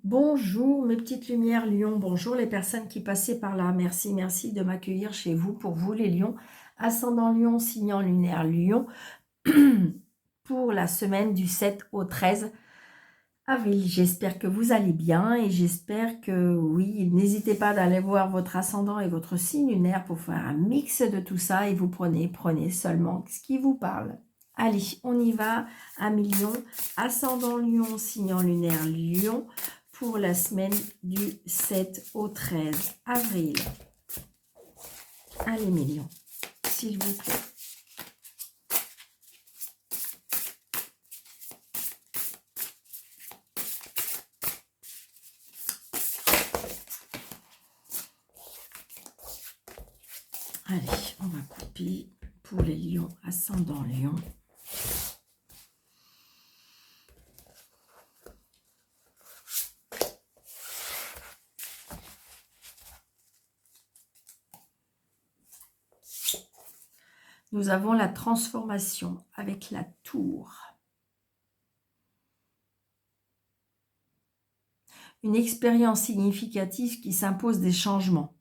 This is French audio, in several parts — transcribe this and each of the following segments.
Bonjour mes petites lumières Lion, bonjour les personnes qui passaient par là, merci, merci de m'accueillir chez vous, pour vous les lions, ascendant Lion, signant lunaire Lion, pour la semaine du 7 au 13 avril. J'espère que vous allez bien et j'espère que oui, n'hésitez pas d'aller voir votre ascendant et votre signe lunaire pour faire un mix de tout ça et vous prenez seulement ce qui vous parle. Allez, on y va, amis Lion, ascendant Lion, signant lunaire Lion, pour la semaine du 7 au 13 avril. Allez, mes lions, s'il vous plaît. Allez, on va couper pour les lions, ascendant lion. Nous avons la transformation avec la tour. Une expérience significative qui s'impose des changements.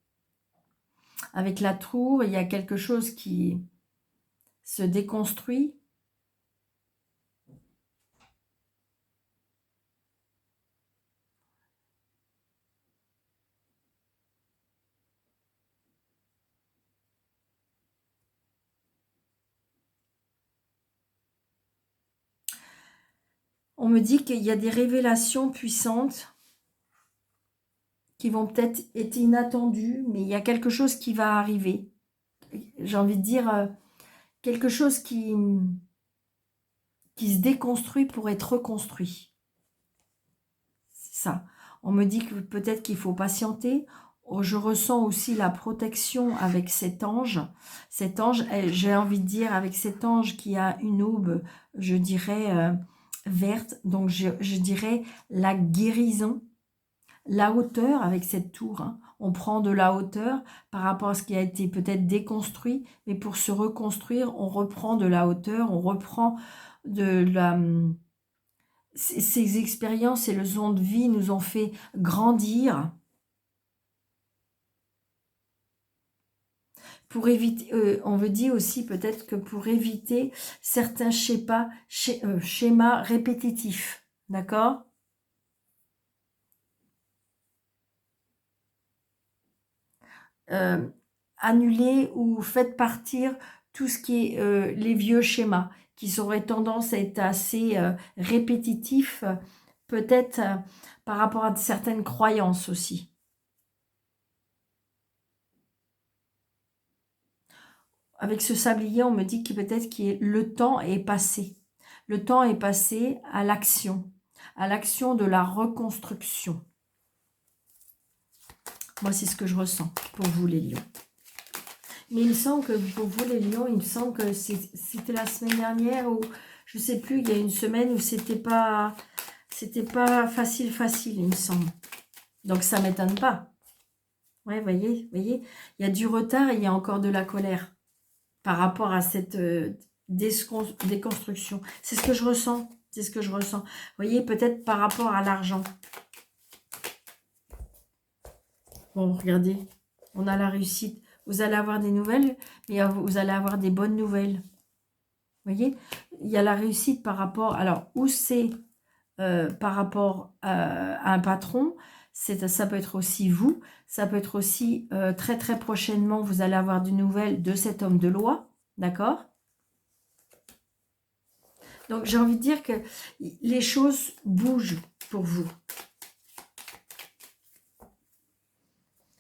Avec la tour, il y a quelque chose qui se déconstruit. On me dit qu'il y a des révélations puissantes qui vont peut-être être inattendues, mais il y a quelque chose qui va arriver. J'ai envie de dire quelque chose qui se déconstruit pour être reconstruit. C'est ça. On me dit que peut-être qu'il faut patienter. Je ressens aussi la protection avec cet ange. Cet ange, j'ai envie de dire, avec cet ange qui a une aube, je dirais, verte. Donc, je dirais la guérison. La hauteur avec cette tour, hein. On prend de la hauteur par rapport à ce qui a été peut-être déconstruit, mais pour se reconstruire, on reprend de la hauteur, on reprend de la... Ces expériences et leçons de vie nous ont fait grandir pour éviter, on veut dire aussi peut-être que pour éviter certains schémas répétitifs, d'accord ? Annuler ou faites partir tout ce qui est les vieux schémas qui auraient tendance à être assez répétitifs, peut-être par rapport à certaines croyances aussi. Avec ce sablier, on me dit que peut-être que le temps est passé. Le temps est passé à l'action de la reconstruction. Moi, c'est ce que je ressens pour vous, les lions. Mais il me semble que pour vous, les lions, il me semble que c'était la semaine dernière ou je ne sais plus, il y a une semaine où c'était pas facile, il me semble. Donc, ça ne m'étonne pas. Ouais, voyez, il y a du retard et il y a encore de la colère par rapport à cette déconstruction. C'est ce que je ressens. C'est ce que je ressens. Vous voyez, peut-être par rapport à l'argent. Bon, regardez, on a la réussite. Vous allez avoir des nouvelles, mais vous allez avoir des bonnes nouvelles. Vous voyez, il y a la réussite par rapport... Alors, où c'est par rapport à un patron, ça peut être aussi vous. Ça peut être aussi très très prochainement, vous allez avoir des nouvelles de cet homme de loi. D'accord ? Donc, j'ai envie de dire que les choses bougent pour vous.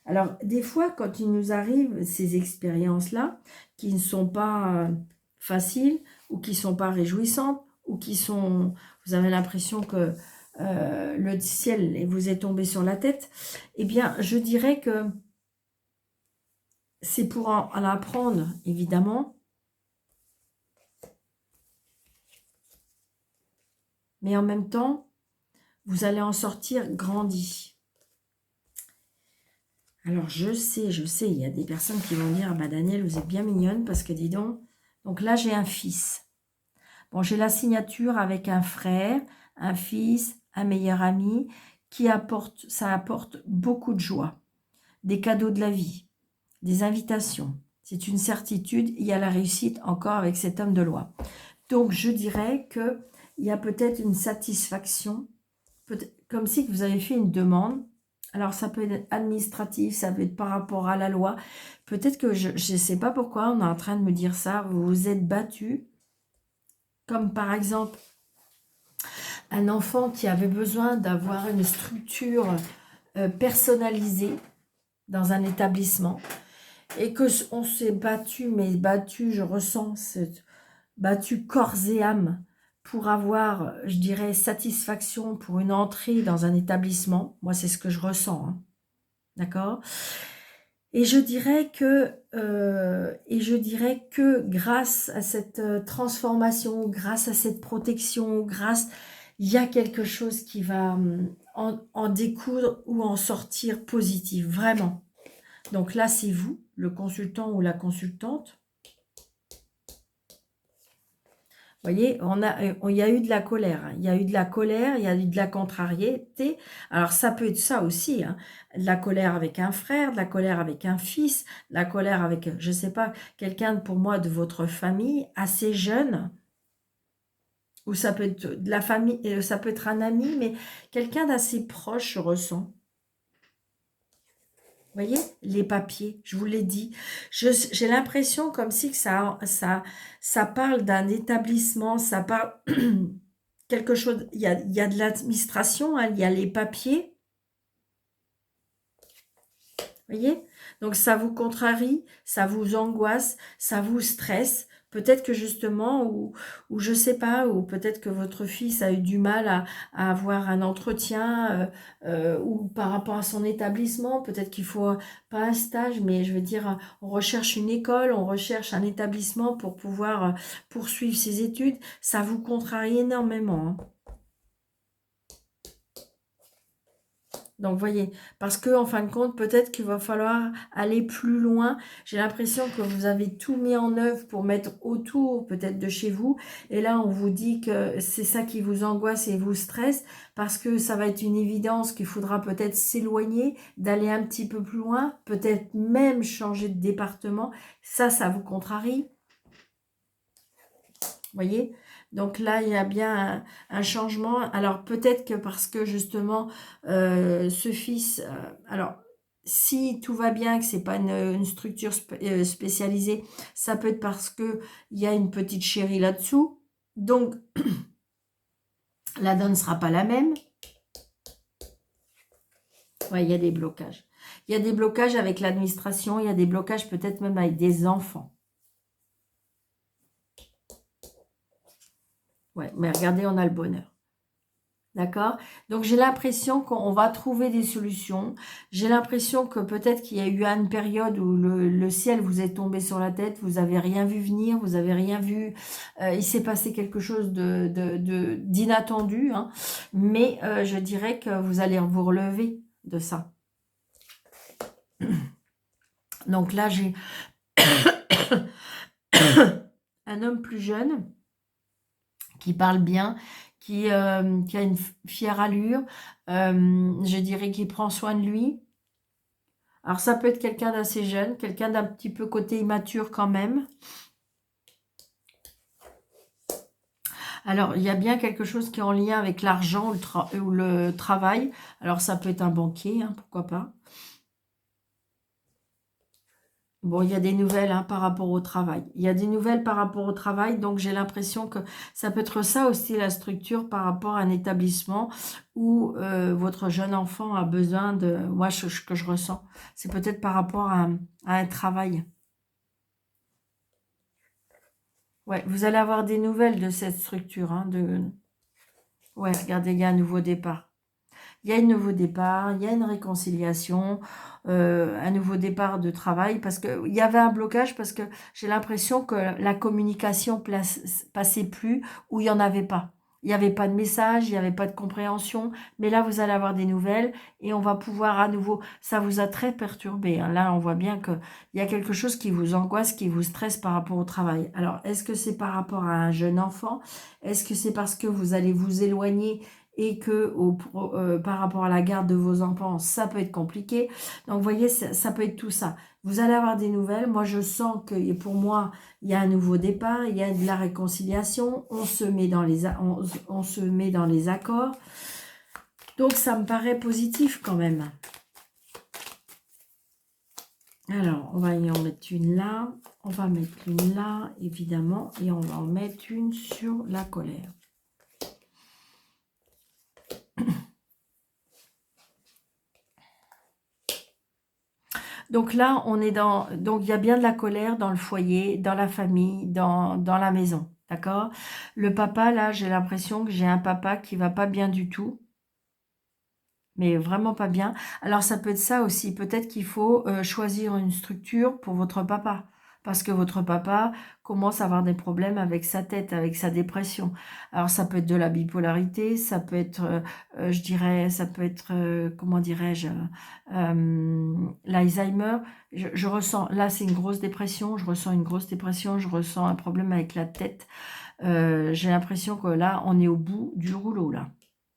Alors, des fois, quand il nous arrive ces expériences-là, qui ne sont pas faciles, ou qui ne sont pas réjouissantes, ou qui sont... Vous avez l'impression que le ciel vous est tombé sur la tête, eh bien, je dirais que c'est pour en apprendre, évidemment, mais en même temps, vous allez en sortir grandi. Alors, je sais, il y a des personnes qui vont dire, ah bah Daniel, vous êtes bien mignonne, parce que dis donc, là, j'ai un fils. Bon, j'ai la signature avec un frère, un fils, un meilleur ami, ça apporte beaucoup de joie, des cadeaux de la vie, des invitations. C'est une certitude, il y a la réussite encore avec cet homme de loi. Donc, je dirais qu'il y a peut-être une satisfaction, comme si vous avez fait une demande. Alors, ça peut être administratif, ça peut être par rapport à la loi. Peut-être que je ne sais pas pourquoi on est en train de me dire ça. Vous vous êtes battu, comme par exemple un enfant qui avait besoin d'avoir une structure personnalisée dans un établissement et que on s'est battu, mais battu, je ressens battu corps et âme pour avoir, je dirais, satisfaction pour une entrée dans un établissement. Moi, c'est ce que je ressens, hein. D'accord? Et je dirais que grâce à cette transformation, grâce à cette protection, il y a quelque chose qui va en découdre ou en sortir positif, vraiment. Donc là, c'est vous, le consultant ou la consultante. Vous voyez, il y a eu de la colère, hein. Il y a eu de la colère, il y a eu de la contrariété. Alors, ça peut être ça aussi, hein. De la colère avec un frère, de la colère avec un fils, de la colère avec, je ne sais pas, quelqu'un pour moi de votre famille, assez jeune, ou ça peut être de la famille, ça peut être un ami, mais quelqu'un d'assez proche, je ressens. Vous voyez, les papiers, je vous l'ai dit. J'ai l'impression comme si que ça parle d'un établissement, ça parle quelque chose. Il y a de l'administration, hein, il y a les papiers. Vous voyez? Donc ça vous contrarie, ça vous angoisse, ça vous stresse. Peut-être que justement, ou je sais pas, ou peut-être que votre fils a eu du mal à avoir un entretien, ou par rapport à son établissement, peut-être qu'il faut pas un stage, mais je veux dire, on recherche une école, on recherche un établissement pour pouvoir poursuivre ses études. Ça vous contrarie énormément, hein. Donc, vous voyez, parce que en fin de compte, peut-être qu'il va falloir aller plus loin. J'ai l'impression que vous avez tout mis en œuvre pour mettre autour, peut-être de chez vous. Et là, on vous dit que c'est ça qui vous angoisse et vous stresse, parce que ça va être une évidence qu'il faudra peut-être s'éloigner, d'aller un petit peu plus loin, peut-être même changer de département. Ça vous contrarie. Vous voyez? Donc là, il y a bien un changement. Alors peut-être que parce que justement, ce fils... alors, si tout va bien, que c'est pas une structure spécialisée, ça peut être parce qu'il y a une petite chérie là-dessous. Donc, la donne ne sera pas la même. Ouais, il y a des blocages. Il y a des blocages avec l'administration, il y a des blocages peut-être même avec des enfants. Ouais, mais regardez, on a le bonheur. D'accord? Donc, j'ai l'impression qu'on va trouver des solutions. J'ai l'impression que peut-être qu'il y a eu une période où le ciel vous est tombé sur la tête, vous n'avez rien vu venir, vous n'avez rien vu. Il s'est passé quelque chose d'inattendu, hein. Mais je dirais que vous allez vous relever de ça. Donc là, j'ai un homme plus jeune qui parle bien, qui a une fière allure, je dirais qu'il prend soin de lui. Alors ça peut être quelqu'un d'assez jeune, quelqu'un d'un petit peu côté immature quand même. Alors il y a bien quelque chose qui est en lien avec l'argent ou le travail. Alors ça peut être un banquier, hein, pourquoi pas. Bon, il y a des nouvelles, hein, par rapport au travail. Il y a des nouvelles par rapport au travail, donc j'ai l'impression que ça peut être ça aussi, la structure par rapport à un établissement où votre jeune enfant a besoin de... Moi, ce que je ressens, c'est peut-être par rapport à un travail. Ouais, vous allez avoir des nouvelles de cette structure, hein, Ouais, regardez, il y a un nouveau départ. Il y a un nouveau départ, il y a une réconciliation, un nouveau départ de travail, parce qu'il y avait un blocage, parce que j'ai l'impression que la communication passait plus, ou il n'y en avait pas. Il n'y avait pas de message, il n'y avait pas de compréhension, mais là, vous allez avoir des nouvelles, et on va pouvoir à nouveau... Ça vous a très perturbé, hein. Là, on voit bien qu'il y a quelque chose qui vous angoisse, qui vous stresse par rapport au travail. Alors, est-ce que c'est par rapport à un jeune enfant? Est-ce que c'est parce que vous allez vous éloigner et que par rapport à la garde de vos enfants, ça peut être compliqué. Donc, vous voyez, ça peut être tout ça. Vous allez avoir des nouvelles. Moi, je sens que, et pour moi, il y a un nouveau départ, il y a de la réconciliation, on se met dans on se met dans les accords. Donc, ça me paraît positif quand même. Alors, on va y en mettre une là, on va mettre une là, évidemment, et on va en mettre une sur la colère. Donc là, on est dans... Donc, il y a bien de la colère dans le foyer, dans la famille, dans la maison, d'accord? Le papa, là, j'ai l'impression que j'ai un papa qui va pas bien du tout. Mais vraiment pas bien. Alors, ça peut être ça aussi. Peut-être qu'il faut choisir une structure pour votre papa. Parce que votre papa commence à avoir des problèmes avec sa tête, avec sa dépression. Alors, ça peut être de la bipolarité, ça peut être, je dirais, ça peut être, comment dirais-je, l'Alzheimer. Je ressens, là, c'est une grosse dépression, je ressens une grosse dépression, je ressens un problème avec la tête. J'ai l'impression que là, on est au bout du rouleau, là.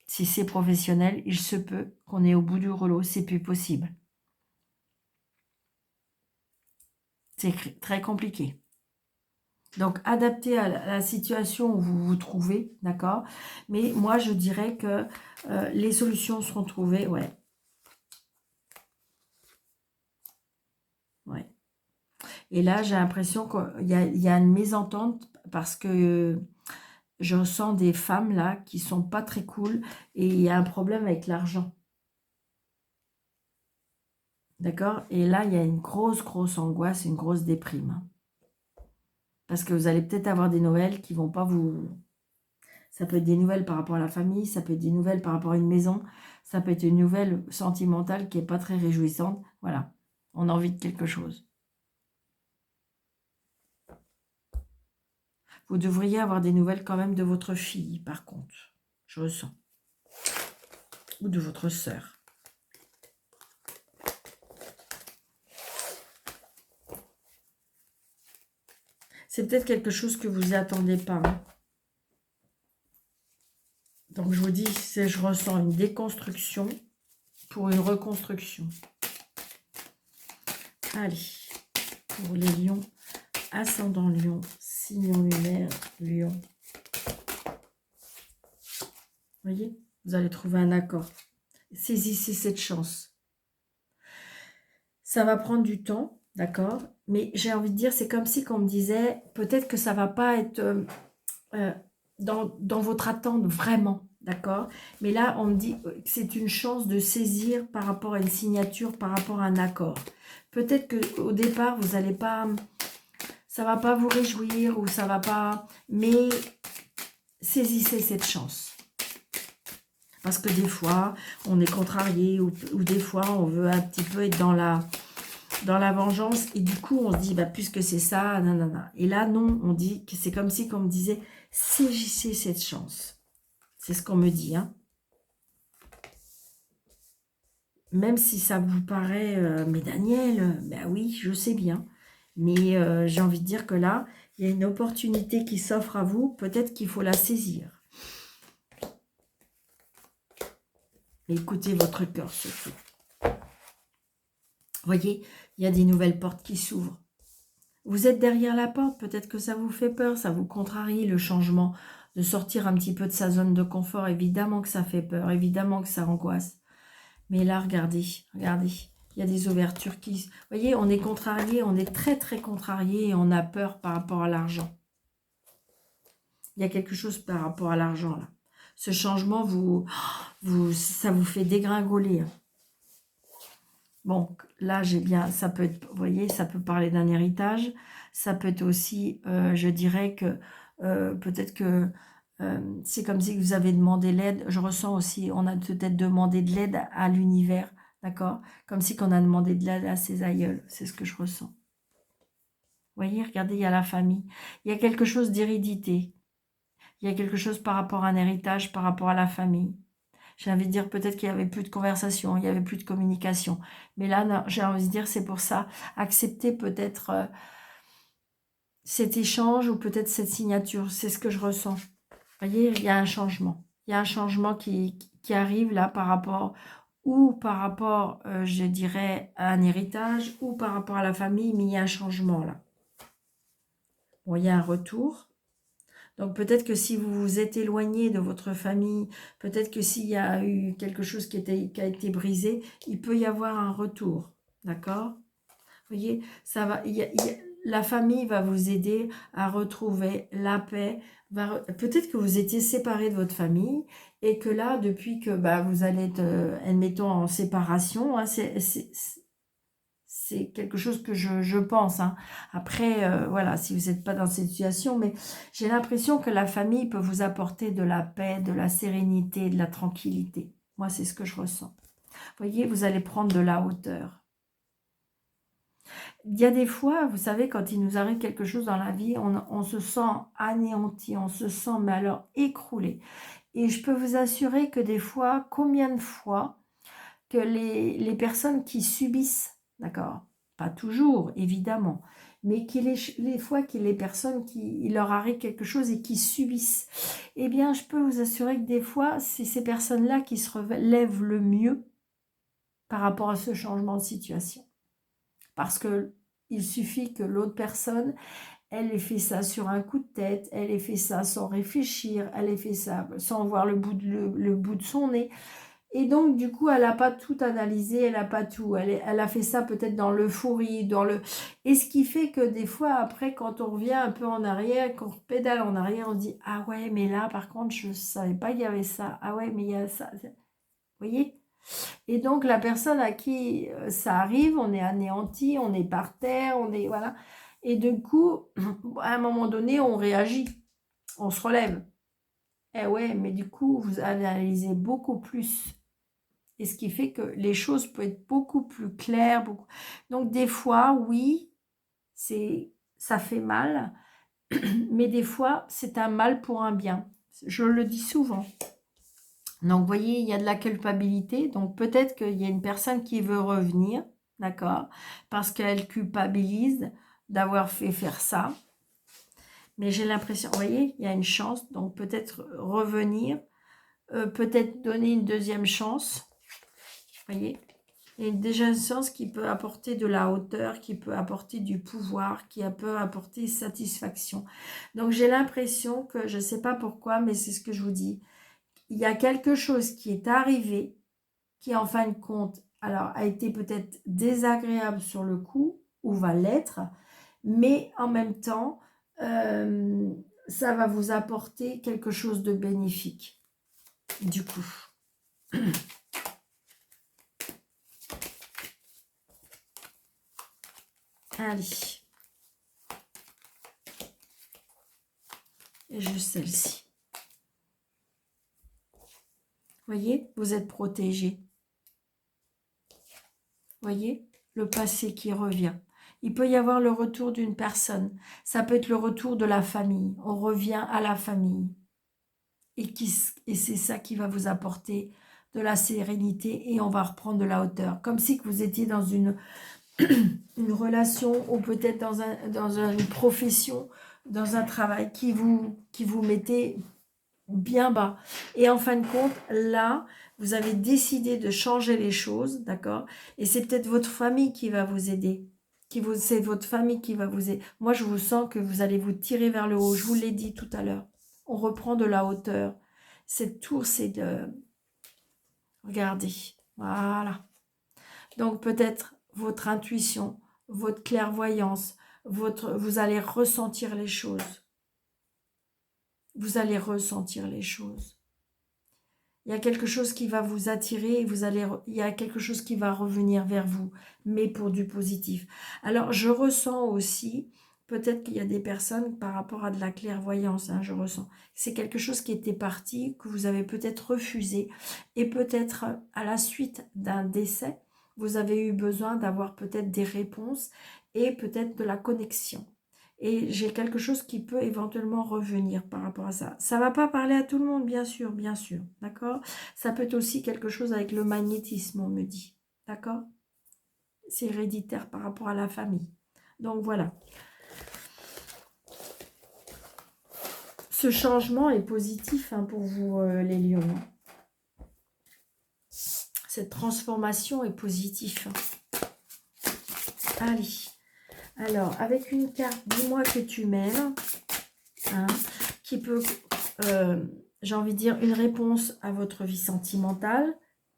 Si c'est professionnel, il se peut qu'on est au bout du rouleau, c'est plus possible. C'est très compliqué. Donc, adapté à la situation où vous vous trouvez, d'accord? Mais moi, je dirais que les solutions seront trouvées, ouais. Ouais. Et là, j'ai l'impression qu'il y a une mésentente parce que je sens des femmes, là, qui sont pas très cool et il y a un problème avec l'argent. D'accord? Et là, il y a une grosse, grosse angoisse, une grosse déprime. Parce que vous allez peut-être avoir des nouvelles qui vont pas vous... Ça peut être des nouvelles par rapport à la famille, ça peut être des nouvelles par rapport à une maison, ça peut être une nouvelle sentimentale qui n'est pas très réjouissante. Voilà, on a envie de quelque chose. Vous devriez avoir des nouvelles quand même de votre fille, par contre. Je ressens. Ou de votre sœur. C'est peut-être quelque chose que vous n'attendez pas. Hein. Donc, je vous dis, je ressens une déconstruction pour une reconstruction. Allez, pour les lions, ascendant lion, signe lunaire, lion. Voyez, vous allez trouver un accord. Saisissez cette chance. Ça va prendre du temps, d'accord? Mais j'ai envie de dire, c'est comme si on me disait, peut-être que ça va pas être dans votre attente vraiment, d'accord? Mais là, on me dit que c'est une chance de saisir par rapport à une signature, par rapport à un accord. Peut-être qu'au départ, vous n'allez pas... Ça va pas vous réjouir ou ça va pas... Mais saisissez cette chance. Parce que des fois, on est contrarié ou des fois, on veut un petit peu être dans la vengeance. Et du coup, on se dit, bah, puisque c'est ça, nanana. Et là, non, on dit que c'est comme si on me disait, saisissez cette chance. C'est ce qu'on me dit. Hein. Même si ça vous paraît, mais Daniel, ben oui, je sais bien. Mais j'ai envie de dire que là, il y a une opportunité qui s'offre à vous. Peut-être qu'il faut la saisir. Écoutez votre cœur surtout. Voyez, il y a des nouvelles portes qui s'ouvrent. Vous êtes derrière la porte, peut-être que ça vous fait peur, ça vous contrarie le changement, de sortir un petit peu de sa zone de confort. Évidemment que ça fait peur, évidemment que ça angoisse. Mais là, regardez, regardez, il y a des ouvertures qui... Vous voyez, on est contrarié, on est très très contrarié et on a peur par rapport à l'argent. Il y a quelque chose par rapport à l'argent là. Ce changement, ça vous fait dégringoler. Bon, là, j'ai bien, ça peut être, vous voyez, ça peut parler d'un héritage. Ça peut être aussi, je dirais que peut-être que c'est comme si vous avez demandé l'aide. Je ressens aussi, on a peut-être demandé de l'aide à l'univers, d'accord? Comme si on a demandé de l'aide à ses aïeuls. C'est ce que je ressens. Vous voyez, regardez, il y a la famille. Il y a quelque chose d'hérédité. Il y a quelque chose par rapport à un héritage, par rapport à la famille. J'ai envie de dire peut-être qu'il n'y avait plus de conversation, il n'y avait plus de communication. Mais là, j'ai envie de dire c'est pour ça. Accepter peut-être cet échange ou peut-être cette signature. C'est ce que je ressens. Vous voyez, il y a un changement. Il y a un changement qui arrive là par rapport, ou par rapport, je dirais, à un héritage, ou par rapport à la famille, mais il y a un changement là. Bon, il y a un retour. Donc peut-être que si vous vous êtes éloigné de votre famille, peut-être que s'il y a eu quelque chose qui a été brisé, il peut y avoir un retour. D'accord? Vous voyez, ça va, la famille va vous aider à retrouver la paix. Peut-être que vous étiez séparés de votre famille et que là, depuis que bah, vous allez être, admettons, en séparation, hein, c'est quelque chose que je pense. Hein. Après, voilà, si vous n'êtes pas dans cette situation, mais j'ai l'impression que la famille peut vous apporter de la paix, de la sérénité, de la tranquillité. Moi, c'est ce que je ressens. Vous voyez, vous allez prendre de la hauteur. Il y a des fois, vous savez, quand il nous arrive quelque chose dans la vie, on se sent anéanti, on se sent, mais alors, écroulé. Et je peux vous assurer que des fois, combien de fois, que les personnes qui subissent, d'accord, pas toujours, évidemment, mais les fois que les personnes il leur arrive quelque chose et qui subissent, eh bien, je peux vous assurer que des fois, c'est ces personnes-là qui se relèvent le mieux par rapport à ce changement de situation. Parce que il suffit que l'autre personne, elle ait fait ça sur un coup de tête, elle ait fait ça sans réfléchir, elle ait fait ça sans voir le bout de son nez. Et donc, du coup, elle n'a pas tout analysé, elle n'a pas tout. Elle a fait ça peut-être dans l'euphorie, Et ce qui fait que des fois, après, quand on revient un peu en arrière, quand on pédale en arrière, on dit « Ah ouais, mais là, par contre, je ne savais pas qu'il y avait ça. Ah ouais, mais il y a ça. » Vous voyez? Et donc, la personne à qui ça arrive, on est anéanti, on est par terre, on est... Voilà. Et du coup, à un moment donné, on réagit, on se relève. Eh ouais, mais du coup, vous analysez beaucoup plus. Et ce qui fait que les choses peuvent être beaucoup plus claires. Donc, des fois, oui, ça fait mal, mais des fois, c'est un mal pour un bien. Je le dis souvent. Donc, vous voyez, il y a de la culpabilité. Donc, peut-être qu'il y a une personne qui veut revenir, d'accord, parce qu'elle culpabilise d'avoir fait faire ça. Mais j'ai l'impression, vous voyez, il y a une chance. Donc, peut-être revenir, peut-être donner une deuxième chance. Vous voyez, il y a déjà une chance qui peut apporter de la hauteur, qui peut apporter du pouvoir, qui peut apporter satisfaction. Donc, j'ai l'impression que, je ne sais pas pourquoi, mais c'est ce que je vous dis, il y a quelque chose qui est arrivé, qui en fin de compte, alors a été peut-être désagréable sur le coup, ou va l'être, mais en même temps, ça va vous apporter quelque chose de bénéfique, du coup. Allez. Et juste celle-ci. Voyez, vous êtes protégé. Voyez, le passé qui revient. Il peut y avoir le retour d'une personne. Ça peut être le retour de la famille. On revient à la famille. Et c'est ça qui va vous apporter de la sérénité et on va reprendre de la hauteur. Comme si que vous étiez dans une relation ou peut-être dans une profession, dans un travail qui vous mettait bien bas. Et en fin de compte, là, vous avez décidé de changer les choses, d'accord? Et c'est peut-être votre famille qui va vous aider. C'est votre famille qui va vous aider. Moi, je vous sens que vous allez vous tirer vers le haut. Je vous l'ai dit tout à l'heure. On reprend de la hauteur. Cette tour, c'est de... Regardez. Voilà. Donc, peut-être votre intuition, votre clairvoyance, vous allez ressentir les choses. Vous allez ressentir les choses. Il y a quelque chose qui va vous attirer, il y a quelque chose qui va revenir vers vous, mais pour du positif. Alors, je ressens aussi, peut-être qu'il y a des personnes par rapport à de la clairvoyance, hein, je ressens. C'est quelque chose qui était parti, que vous avez peut-être refusé, et peut-être à la suite d'un décès, vous avez eu besoin d'avoir peut-être des réponses et peut-être de la connexion. Et j'ai quelque chose qui peut éventuellement revenir par rapport à ça. Ça ne va pas parler à tout le monde, bien sûr, d'accord? Ça peut être aussi quelque chose avec le magnétisme, on me dit, d'accord? C'est héréditaire par rapport à la famille. Donc voilà. Ce changement est positif hein, pour vous, les lions. Cette transformation est positive. Allez. Alors, avec une carte, dis-moi que tu m'aimes. Hein, qui peut, j'ai envie de dire, une réponse à votre vie sentimentale,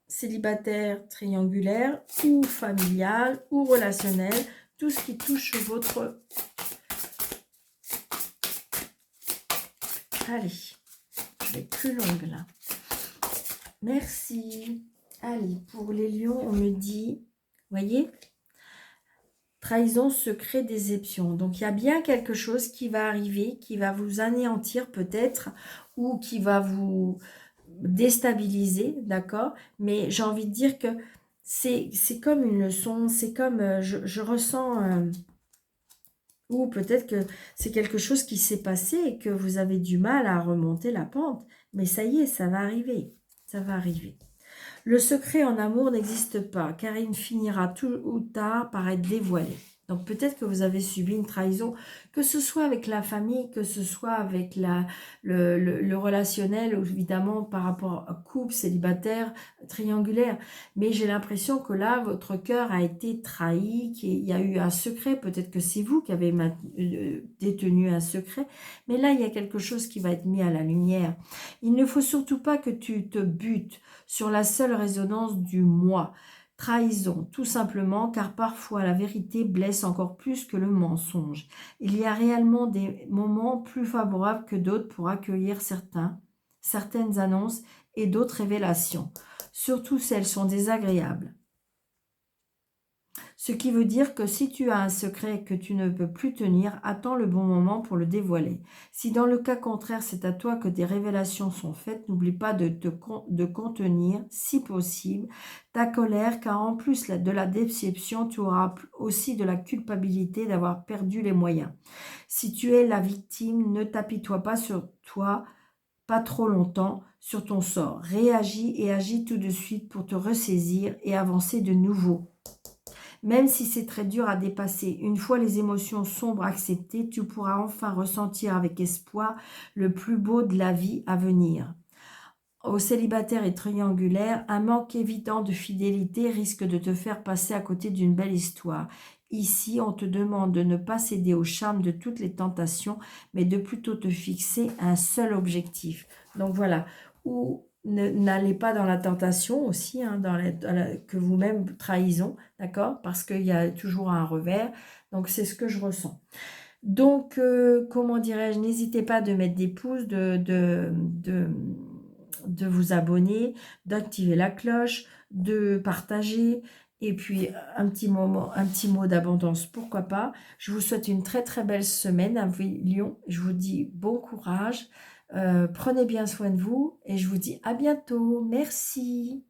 célibataire, triangulaire, ou familiale, ou relationnelle. Tout ce qui touche votre... Allez, je vais être plus longue là. Merci. Allez, pour les lions, on me dit, voyez, trahison, secret, déception. Donc, il y a bien quelque chose qui va arriver, qui va vous anéantir peut-être, ou qui va vous déstabiliser, d'accord? Mais j'ai envie de dire que c'est comme une leçon, c'est comme, je ressens... ou peut-être que c'est quelque chose qui s'est passé et que vous avez du mal à remonter la pente. Mais ça y est, ça va arriver. Ça va arriver. Le secret en amour n'existe pas, car il finira tôt ou tard par être dévoilé. Donc peut-être que vous avez subi une trahison, que ce soit avec la famille, que ce soit avec le relationnel, ou évidemment par rapport à couple, célibataire, triangulaire. Mais j'ai l'impression que là, votre cœur a été trahi, qu'il y a eu un secret. Peut-être que c'est vous qui avez détenu un secret. Mais là, il y a quelque chose qui va être mis à la lumière. Il ne faut surtout pas que tu te butes sur la seule résonance du moi. Trahison, tout simplement, car parfois la vérité blesse encore plus que le mensonge. Il y a réellement des moments plus favorables que d'autres pour accueillir certaines annonces et d'autres révélations. Surtout celles sont désagréables. Ce qui veut dire que si tu as un secret que tu ne peux plus tenir, attends le bon moment pour le dévoiler. Si dans le cas contraire, c'est à toi que des révélations sont faites, n'oublie pas de contenir, si possible, ta colère, car en plus de la déception, tu auras aussi de la culpabilité d'avoir perdu les moyens. Si tu es la victime, ne t'apitoie pas sur toi, pas trop longtemps, sur ton sort. Réagis et agis tout de suite pour te ressaisir et avancer de nouveau. Même si c'est très dur à dépasser, une fois les émotions sombres acceptées, tu pourras enfin ressentir avec espoir le plus beau de la vie à venir. Aux célibataires et triangulaires, un manque évident de fidélité risque de te faire passer à côté d'une belle histoire. Ici, on te demande de ne pas céder au charme de toutes les tentations, mais de plutôt te fixer un seul objectif. Donc voilà, ou n'allez pas dans la tentation aussi, hein, que vous-même trahison, d'accord? Parce qu'il y a toujours un revers. Donc c'est ce que je ressens. Donc, comment dirais-je, n'hésitez pas de mettre des pouces, de vous abonner, d'activer la cloche, de partager, et puis un petit mot d'abondance, pourquoi pas. Je vous souhaite une très très belle semaine à vous, Lion. Je vous dis bon courage, prenez bien soin de vous, et je vous dis à bientôt. Merci.